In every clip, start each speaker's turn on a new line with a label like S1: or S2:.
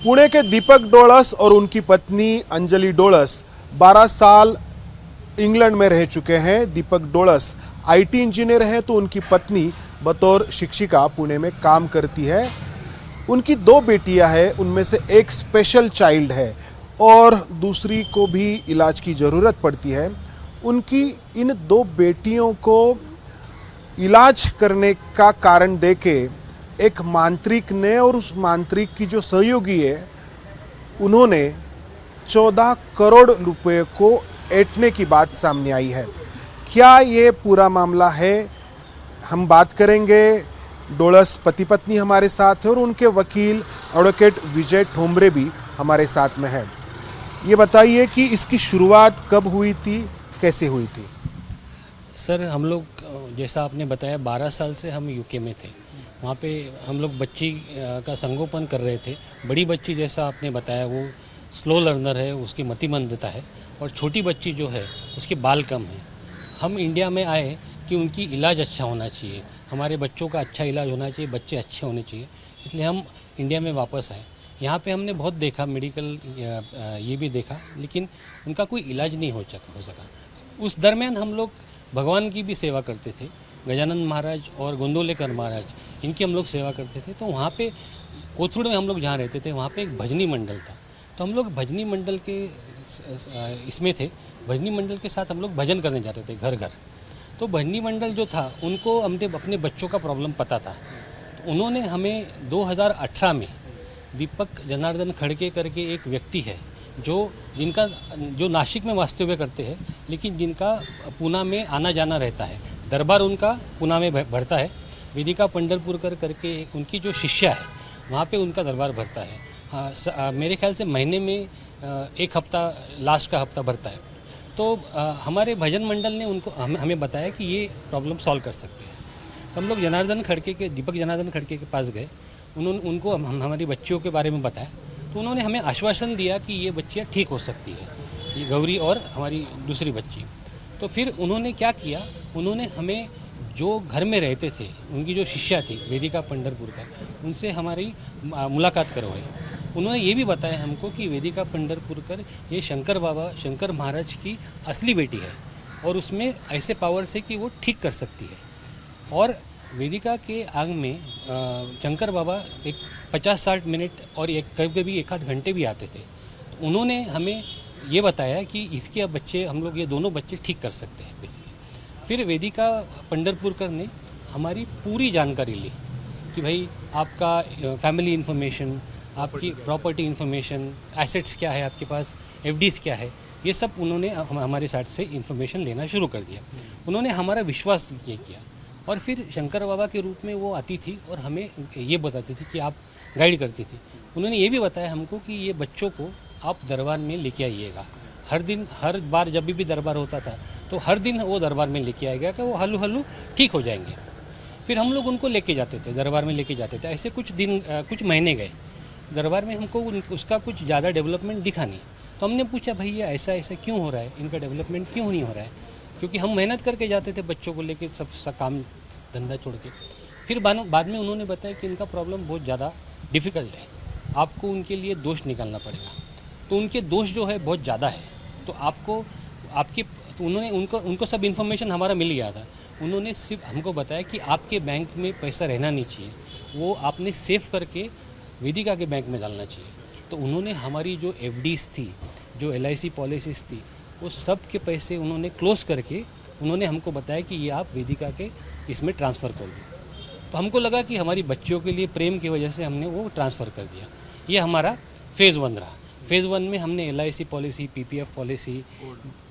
S1: पुणे के दीपक डोळस और उनकी पत्नी अंजलि डोळस 12 साल इंग्लैंड में रह चुके हैं। दीपक डोळस आईटी इंजीनियर है तो उनकी पत्नी बतौर शिक्षिका पुणे में काम करती है। उनकी 2 बेटियां हैं, उनमें से एक स्पेशल चाइल्ड है और दूसरी को भी इलाज की ज़रूरत पड़ती है। उनकी इन 2 बेटियों को इलाज करने का कारण देके एक मांत्रिक ने और उस मांत्रिक की जो सहयोगी है उन्होंने 14 करोड़ रुपए को ऐंठने की बात सामने आई है। क्या ये पूरा मामला है, हम बात करेंगे। डोळस पति पत्नी हमारे साथ है और उनके वकील एडवोकेट विजय ठोंबरे भी हमारे साथ में है। ये बताइए कि इसकी शुरुआत कब हुई थी, कैसे हुई थी?
S2: सर, हम लोग जैसा आपने बताया 12 साल से हम यूके में थे। वहाँ पे हम लोग बच्ची का संगोपन कर रहे थे। बड़ी बच्ची जैसा आपने बताया वो स्लो लर्नर है, उसकी मतिमंदता है, और छोटी बच्ची जो है उसके बाल कम है। हम इंडिया में आए कि उनकी इलाज अच्छा होना चाहिए, हमारे बच्चों का अच्छा इलाज होना चाहिए, बच्चे अच्छे होने चाहिए, इसलिए हम इंडिया में वापस आए। यहाँ पे हमने बहुत देखा, मेडिकल ये भी देखा, लेकिन उनका कोई इलाज नहीं हो सका। उस दरमियान हम लोग भगवान की भी सेवा करते थे। गजानन महाराज और गोंदवलेकर महाराज, इनकी हम लोग सेवा करते थे। तो वहाँ पे कोथरूड में हम लोग जहाँ रहते थे वहाँ पे एक भजनी मंडल था। तो हम लोग भजनी मंडल के इसमें थे। भजनी मंडल के साथ हम लोग भजन करने जाते थे घर घर। तो भजनी मंडल जो था उनको अपने बच्चों का प्रॉब्लम पता था। तो उन्होंने हमें 2018 में दीपक जनार्दन खड़के करके एक व्यक्ति है जो नासिक में वास्तव्य हुए करते हैं, लेकिन जिनका पूना में आना जाना रहता है। दरबार उनका पूना में भरता है। वेदिका पंढरपुरकर करके उनकी जो शिष्या है वहाँ पे उनका दरबार भरता है। हाँ, मेरे ख्याल से महीने में 1 हफ्ता, लास्ट का हफ्ता भरता है। तो हमारे भजन मंडल ने उनको हमें बताया कि ये प्रॉब्लम सॉल्व कर सकते हैं। तो हम लोग दीपक जनार्दन खड़के के पास गए। उनको हमारी बच्चियों के बारे में बताया। तो उन्होंने हमें आश्वासन दिया कि ये बच्चियाँ ठीक हो सकती है, ये गौरी और हमारी दूसरी बच्ची। तो फिर उन्होंने क्या किया, उन्होंने हमें जो घर में रहते थे उनकी जो शिष्या थी वेदिका पंढरपुरकर, उनसे हमारी मुलाकात करवाई। उन्होंने ये भी बताया हमको कि वेदिका पंढरपुरकर ये शंकर महाराज की असली बेटी है और उसमें ऐसे पावर्स है कि वो ठीक कर सकती है। और वेदिका के आग में शंकर बाबा एक 50-60 मिनट और कभी 1 आध घंटे भी आते थे। तो उन्होंने हमें ये बताया कि इसके बच्चे, हम लोग ये दोनों बच्चे ठीक कर सकते हैं बेसिकली। फिर वेदिका पंढरपुरकर ने हमारी पूरी जानकारी ली कि भाई आपका फैमिली इन्फॉर्मेशन, आपकी प्रॉपर्टी इन्फॉर्मेशन, एसेट्स क्या है आपके पास, एफडीज क्या है, ये सब उन्होंने हमारे साइड से इन्फॉर्मेशन लेना शुरू कर दिया। उन्होंने हमारा विश्वास ये किया। और फिर शंकर बाबा के रूप में वो आती थी और हमें ये बताती थी कि आप गाइड करती थी। उन्होंने ये भी बताया हमको कि ये बच्चों को आप दरबार में लेके आइएगा। हर बार जब भी दरबार होता था तो हर दिन वो दरबार में लेके आएगा कि वो हल्लू ठीक हो जाएंगे। फिर हम लोग उनको लेके जाते थे, दरबार में लेके जाते थे। ऐसे कुछ महीने गए दरबार में, हमको उसका कुछ ज़्यादा डेवलपमेंट दिखा नहीं। तो हमने पूछा भैया ऐसा क्यों हो रहा है, इनका डेवलपमेंट क्यों नहीं हो रहा है? क्योंकि हम मेहनत करके जाते थे बच्चों को लेके, सब काम धंधा छोड़ के। फिर बाद में उन्होंने बताया कि इनका प्रॉब्लम बहुत ज़्यादा डिफ़िकल्ट है, आपको उनके लिए दोष निकालना पड़ेगा। तो उनके दोष जो है बहुत ज़्यादा है। तो उनको सब इन्फॉर्मेशन हमारा मिल गया था। उन्होंने सिर्फ हमको बताया कि आपके बैंक में पैसा रहना नहीं चाहिए, वो आपने सेव करके वेदिका के बैंक में डालना चाहिए। तो उन्होंने हमारी जो एफडीज थी, जो LIC पॉलिसीज थी, वो सब के पैसे उन्होंने क्लोज करके उन्होंने हमको बताया कि ये आप वेदिका के इसमें ट्रांसफ़र कर दो। तो हमको लगा कि हमारी बच्चियों के लिए प्रेम की वजह से हमने वो ट्रांसफ़र कर दिया। ये हमारा फेज़ 1 रहा। फेज़ 1 में हमने LIC policy, PPF policy,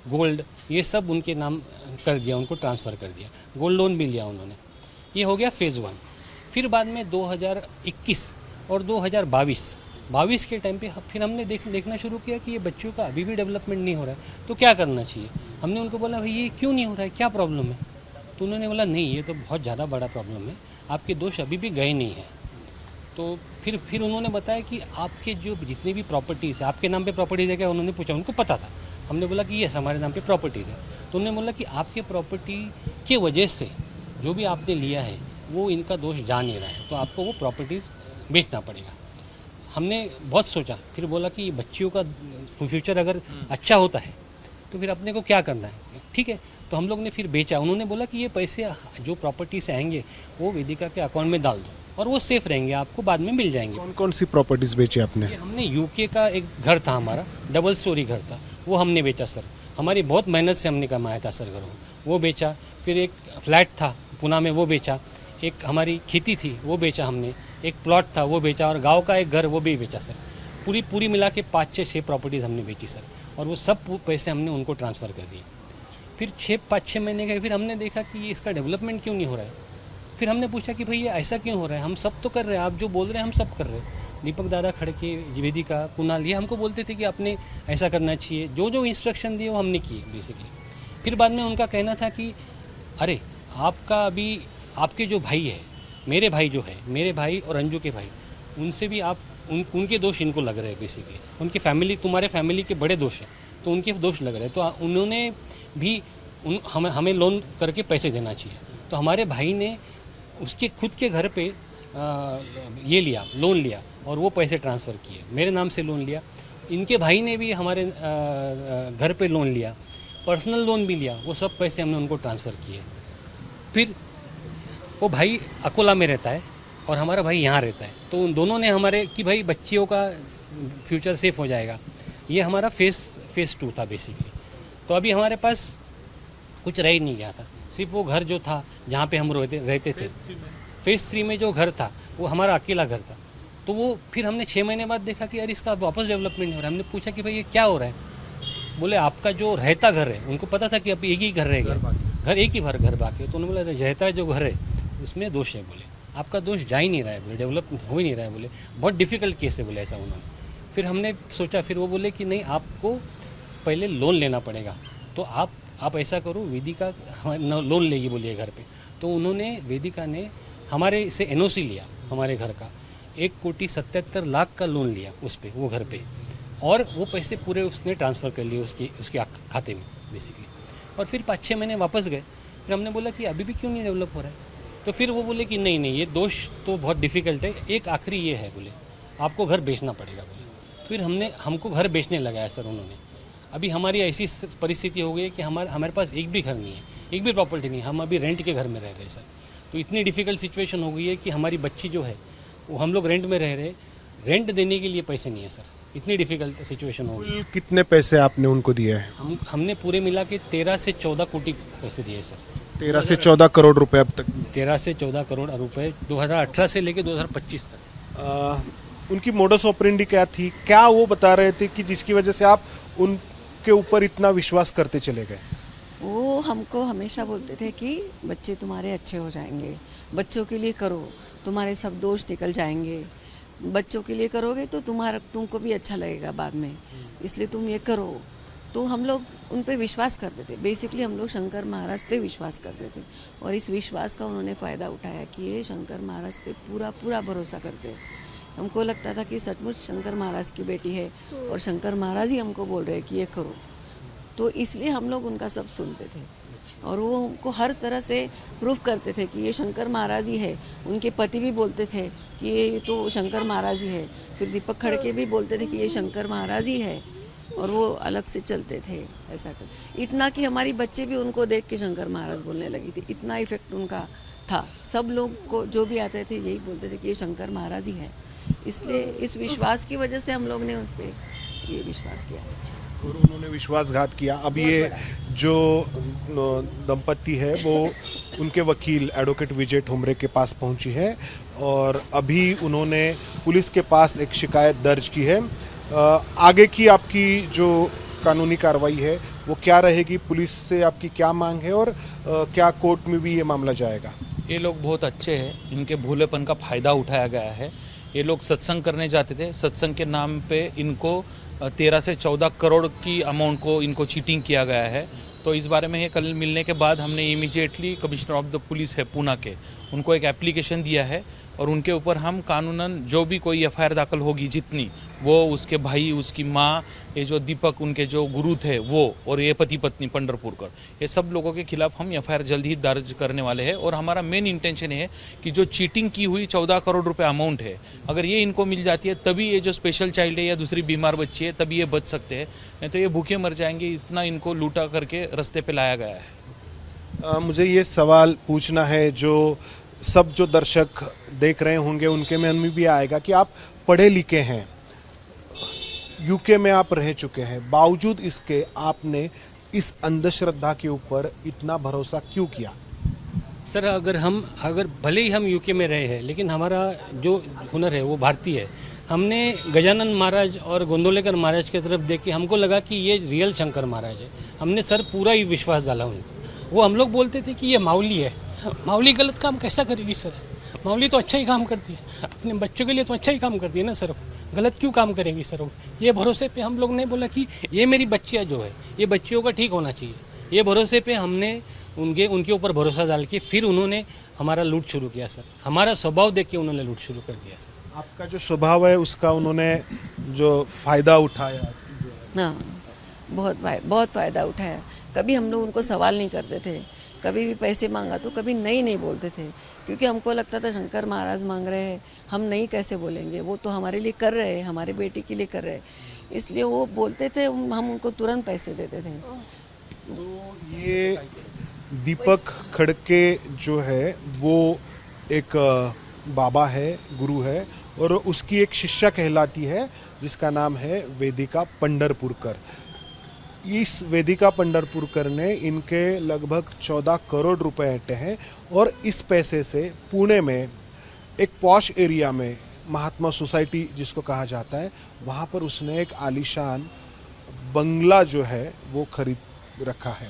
S2: gold, ये सब उनके नाम कर दिया, उनको ट्रांसफ़र कर दिया। गोल्ड लोन भी लिया उन्होंने। ये हो गया फेज़ 1। फिर बाद में 2021 और 2022 के टाइम पे फिर हमने देखना शुरू किया कि ये बच्चों का अभी भी डेवलपमेंट नहीं हो रहा है, तो क्या करना चाहिए। हमने उनको बोला भाई ये क्यों नहीं हो रहा है, क्या प्रॉब्लम है? तो उन्होंने बोला नहीं, ये तो बहुत ज़्यादा बड़ा प्रॉब्लम है, आपके दोष अभी भी गए नहीं हैं। तो फिर उन्होंने बताया कि आपके जो जितने भी प्रॉपर्टीज़ है, आपके नाम पे प्रॉपर्टीज़ है क्या? उन्होंने पूछा, उनको पता था। हमने बोला कि यस, हमारे नाम पे प्रॉपर्टीज़ है। तो उन्होंने बोला कि आपके प्रॉपर्टी की वजह से जो भी आपने लिया है वो इनका दोष जा नहीं रहा है, तो आपको वो प्रॉपर्टीज़ बेचना पड़ेगा। हमने बहुत सोचा, फिर बोला कि बच्चियों का फ्यूचर अगर अच्छा होता है तो फिर अपने को क्या करना है, ठीक है। तो हम लोग ने फिर बेचा। उन्होंने बोला कि ये पैसे जो प्रॉपर्टी से आएंगे वो वेदिका के अकाउंट में डाल दो और वो सेफ रहेंगे, आपको बाद में मिल जाएंगे।
S1: कौन कौन सी प्रॉपर्टीज बेची आपने?
S2: ये हमने यूके का एक घर था हमारा, डबल स्टोरी घर था, वो हमने बेचा सर। हमारी बहुत मेहनत से हमने कमाया था सर घर, वो बेचा। फिर एक फ्लैट था पुणे में, वो बेचा। एक हमारी खेती थी वो बेचा हमने। एक प्लॉट था वो बेचा, और गांव का एक घर वो भी बेचा सर। पूरी मिला के 5-6 प्रॉपर्टीज़ हमने बेची सर, और वो सब पैसे हमने उनको ट्रांसफ़र कर दिए। फिर 5-6 महीने गए, फिर हमने देखा कि ये इसका डेवलपमेंट क्यों नहीं हो रहा है। फिर हमने पूछा कि भाई ये ऐसा क्यों हो रहा है, हम सब तो कर रहे हैं, आप जो बोल रहे हैं हम सब कर रहे हैं। दीपक दादा खड़के, वेदिका, कुणाल, ये हमको बोलते थे कि आपने ऐसा करना चाहिए। जो इंस्ट्रक्शन दिए वो हमने किए बेसिकली। फिर बाद में उनका कहना था कि अरे आपका अभी आपके जो भाई है, मेरे भाई जो है, मेरे भाई और अंजू के भाई, उनसे भी आप उनके दोष इनको लग रहे हैं बेसिकली। उनकी फैमिली, तुम्हारे फैमिली के बड़े दोष हैं, तो उनके दोष लग रहे हैं। तो उन्होंने भी हमें लोन करके पैसे देना चाहिए। तो हमारे भाई ने उसके खुद के घर पे ये लिया, लोन लिया, और वो पैसे ट्रांसफ़र किए, मेरे नाम से लोन लिया। इनके भाई ने भी हमारे घर पे लोन लिया, पर्सनल लोन भी लिया, वो सब पैसे हमने उनको ट्रांसफ़र किए। फिर वो भाई अकोला में रहता है और हमारा भाई यहाँ रहता है, तो उन दोनों ने हमारे कि भाई बच्चियों का फ्यूचर सेफ हो जाएगा। ये हमारा फेस 2 था बेसिकली। तो अभी हमारे पास कुछ रह ही नहीं गया था, सिर्फ वो घर जो था जहाँ पे हम रहते थे। फेस 3 में जो घर था वो हमारा अकेला घर था। तो वो फिर हमने 6 महीने बाद देखा कि यार इसका वापस डेवलपमेंट नहीं हो रहा है। हमने पूछा कि भाई ये क्या हो रहा है। बोले आपका जो रहता घर है, उनको पता था कि अब एक ही घर रहेगा, घर एक ही घर बाकी। तो उन्होंने बोला रहता जो घर है उसमें दोष है। बोले आपका दोष जा ही नहीं रहा है, बोले डेवलप हो ही नहीं रहा है, बोले बहुत डिफ़िकल्ट केस है, बोले ऐसा उन्होंने। फिर हमने सोचा, फिर वो बोले कि नहीं आपको पहले लोन लेना पड़ेगा, तो आप ऐसा करो, वेदिका लोन लेगी बोलिए घर पे। तो उन्होंने, वेदिका ने हमारे से एनओसी लिया हमारे घर का, 1,77,00,000 का लोन लिया उस पर, वो घर पे, और वो पैसे पूरे उसने ट्रांसफ़र कर लिए उसके खाते में बेसिकली। और फिर 5-6 महीने वापस गए। फिर हमने बोला कि अभी भी क्यों नहीं डेवलप हो रहा है। तो फिर वो बोले कि नहीं ये दोष तो बहुत डिफ़िकल्ट है, एक आखिरी ये है, बोले आपको घर बेचना पड़ेगा बोले। फिर हमको घर बेचने लगाया सर उन्होंने। अभी हमारी ऐसी परिस्थिति हो गई है कि हमारे पास एक भी घर नहीं है, एक भी प्रॉपर्टी नहीं है, हम अभी रेंट के घर में रह रहे हैं सर। तो इतनी डिफ़िकल्ट सिचुएशन हो गई है कि हमारी बच्ची जो है वो, हम लोग रेंट में रह रहे, रेंट देने के लिए पैसे नहीं है सर, इतनी डिफ़िकल्ट सिचुएशन हो गई।
S1: कितने पैसे आपने उनको दिए हैं?
S2: हमने पूरे मिला के 13 से 14 कोटी पैसे दिए सर।
S1: 13 से 14 करोड़ रुपए अब तक?
S2: 13 से 14 करोड़ रुपए 2018 से लेकर 2025 तक।
S1: उनकी मोडस ऑपरेंडी क्या थी, क्या वो बता रहे थे कि जिसकी वजह से आप उनके ऊपर इतना विश्वास करते चले गए?
S3: वो हमको हमेशा बोलते थे कि बच्चे तुम्हारे अच्छे हो जाएंगे, बच्चों के लिए करो, तुम्हारे सब दोष निकल जाएंगे, बच्चों के लिए करोगे तो तुमको भी अच्छा लगेगा बाद में, इसलिए तुम ये करो। तो हम लोग उन पे विश्वास करते थे। बेसिकली हम लोग शंकर महाराज पे विश्वास करते थे, और इस विश्वास का उन्होंने फ़ायदा उठाया कि ये शंकर महाराज पे पूरा भरोसा करते हैं। हमको लगता था कि सचमुच शंकर महाराज की बेटी है और शंकर महाराज ही हमको बोल रहे हैं कि ये करो, तो इसलिए हम लोग उनका सब सुनते थे। और वो हमको हर तरह से प्रूफ करते थे कि ये शंकर महाराज ही है। उनके पति भी बोलते थे कि ये तो शंकर महाराज ही है। फिर दीपक खड़के भी बोलते थे कि ये शंकर महाराज ही है, और वो अलग से चलते थे ऐसा कर। इतना कि हमारी बच्चे भी उनको देख के शंकर महाराज बोलने लगी थी, इतना इफेक्ट उनका था। सब लोग को जो भी आते थे यही बोलते थे कि ये शंकर महाराज ही है। इसलिए इस विश्वास की वजह से हम लोग ने उन पर ये विश्वास किया,
S1: और उन्होंने विश्वासघात किया। अब ये जो दंपत्ति है वो उनके वकील एडवोकेट विजय ठोमरे के पास पहुंची है, और अभी उन्होंने पुलिस के पास एक शिकायत दर्ज की है। आगे की आपकी जो कानूनी कार्रवाई है वो क्या रहेगी, पुलिस से आपकी क्या मांग है, और क्या कोर्ट में भी ये मामला जाएगा?
S4: ये लोग बहुत अच्छे हैं, इनके भोलेपन का फ़ायदा उठाया गया है। ये लोग सत्संग करने जाते थे, सत्संग के नाम पे इनको 13 से 14 करोड़ की अमाउंट को इनको चीटिंग किया गया है। तो इस बारे में ये कल मिलने के बाद हमने immediately commissioner of the police है पुणे के, उनको एक एप्लीकेशन दिया है। और उनके ऊपर हम कानूनन जो भी कोई एफआईआर दाखिल होगी जितनी, वो उसके भाई, उसकी माँ, ये जो दीपक उनके जो गुरु थे वो, और ये पति पत्नी पंढरपुरकर, ये सब लोगों के खिलाफ हम एफआईआर जल्द ही दर्ज करने वाले हैं। और हमारा मेन इंटेंशन है कि जो चीटिंग की हुई 14 करोड़ रुपए अमाउंट है, अगर ये इनको मिल जाती है तभी ये जो स्पेशल चाइल्ड है या दूसरी बीमार बच्ची है तभी ये बच सकते हैं, नहीं तो ये भूखे मर जाएंगे। इतना इनको लूटा करके रास्ते पे लाया गया है।
S1: मुझे ये सवाल पूछना है, जो सब जो दर्शक देख रहे होंगे उनके मन में भी आएगा कि आप पढ़े लिखे हैं, यूके में आप रह चुके हैं, बावजूद इसके आपने इस अंधश्रद्धा के ऊपर इतना भरोसा क्यों किया?
S2: सर अगर भले ही हम यूके में रहे हैं, लेकिन हमारा जो हुनर है वो भारतीय है। हमने गजानन महाराज और गोंदवलेकर महाराज की तरफ देख के हमको लगा कि ये रियल शंकर महाराज है। हमने सर पूरा ही विश्वास डाला उनको। वो हम लोग बोलते थे कि ये माउली है, माउली गलत काम कैसा करेगी सर, माउली तो अच्छा ही काम करती है, अपने बच्चों के लिए तो अच्छा ही काम करती है ना सर, गलत क्यों काम करेगी सर। ये भरोसे पे हम लोग ने बोला कि ये मेरी बच्चियाँ जो है, ये बच्चियों का ठीक होना चाहिए। ये भरोसे पे हमने उनके ऊपर भरोसा डाल के फिर उन्होंने हमारा लूट शुरू किया सर। हमारा स्वभाव देख के उन्होंने लूट शुरू कर दिया सर।
S1: आपका जो स्वभाव है उसका उन्होंने जो फायदा उठाया।
S3: हाँ, बहुत फ़ायदा उठाया। कभी हम लोग उनको सवाल नहीं करते थे, कभी भी पैसे मांगा तो कभी नहीं बोलते थे, क्योंकि हमको लगता था शंकर महाराज मांग रहे हैं, हम नहीं कैसे बोलेंगे, वो तो हमारे लिए कर रहे हैं, हमारे बेटी के लिए कर रहे हैं, इसलिए वो बोलते थे, हम उनको तुरंत पैसे देते थे।
S1: तो ये दीपक खड़के जो है वो एक बाबा है, गुरु है, और उसकी एक शिष्या कहलाती है जिसका नाम है वेदिका पंढरपुरकर। इस वेदिका पंढरपुरकर ने इनके लगभग 14 करोड़ रुपए ऐंठे हैं, और इस पैसे से पुणे में एक पॉश एरिया में महात्मा सोसाइटी जिसको कहा जाता है, वहाँ पर उसने एक आलीशान बंगला जो है वो खरीद रखा है।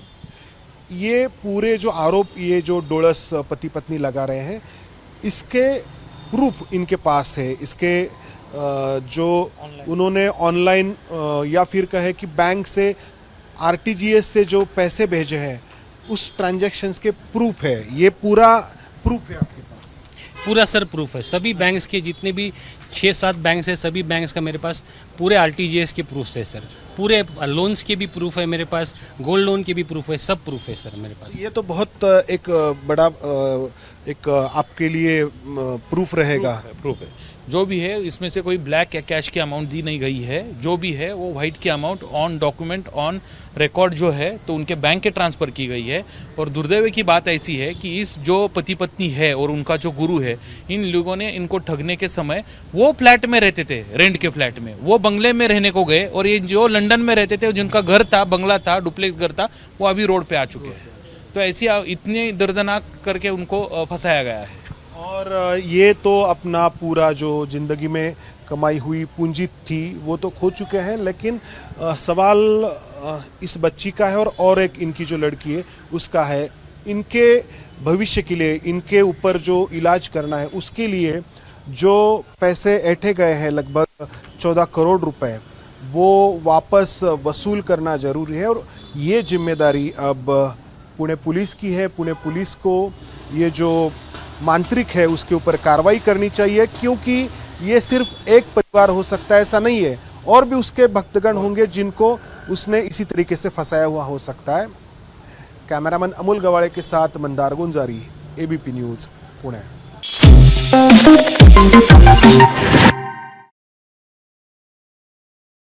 S1: ये पूरे जो आरोप ये जो डोळस पति पत्नी लगा रहे हैं, इसके प्रूफ इनके पास है। इसके जो उन्होंने ऑनलाइन या फिर कहे कि बैंक से आरटीजीएस से जो पैसे भेजे हैं उस ट्रांजैक्शंस के प्रूफ है। ये पूरा प्रूफ है आपके पास?
S2: पूरा सर प्रूफ है। सभी बैंक्स के जितने भी 6-7 बैंक्स है, सभी बैंक्स का मेरे पास पूरे आरटीजीएस के प्रूफ है सर। पूरे लोन्स के भी प्रूफ है मेरे पास, गोल्ड लोन के भी प्रूफ है, सब प्रूफ है सर मेरे पास।
S1: ये तो बहुत एक बड़ा एक आपके लिए प्रूफ रहेगा।
S4: प्रूफ है जो भी है, इसमें से कोई ब्लैक या कैश की अमाउंट दी नहीं गई है। जो भी है वो वाइट की amount on document on record जो है तो उनके बैंक के ट्रांसफ़र की गई है। और दुर्दैव की बात ऐसी है कि इस जो पति पत्नी है और उनका जो गुरु है, इन लोगों ने इनको ठगने के समय वो फ्लैट में रहते थे, रेंट के फ्लैट में, वो बंगले में रहने को गए, और ये जो लंदन में रहते थे जिनका घर था, बंगला था, डुप्लेक्स घर था, वो अभी रोड पे आ चुके हैं। तो ऐसी इतनी दर्दनाक करके उनको फंसाया गया है।
S1: और ये तो अपना पूरा जो जिंदगी में कमाई हुई पूंजी थी वो तो खो चुके हैं, लेकिन सवाल इस बच्ची का है और एक इनकी जो लड़की है उसका है। इनके भविष्य के लिए, इनके ऊपर जो इलाज करना है उसके लिए जो पैसे ऐंठे गए हैं लगभग 14 करोड़ रुपए, वो वापस वसूल करना जरूरी है। और ये जिम्मेदारी अब पुणे पुलिस की है। पुणे पुलिस को ये जो मांत्रिक है उसके ऊपर कार्रवाई करनी चाहिए, क्योंकि ये सिर्फ एक परिवार हो सकता है ऐसा नहीं है, और भी उसके भक्तगण होंगे जिनको उसने इसी तरीके से फंसाया हुआ हो सकता है। कैमरामैन अमोल गवाड़े के साथ मंदार गुंजारी, एबीपी न्यूज़, पुणे।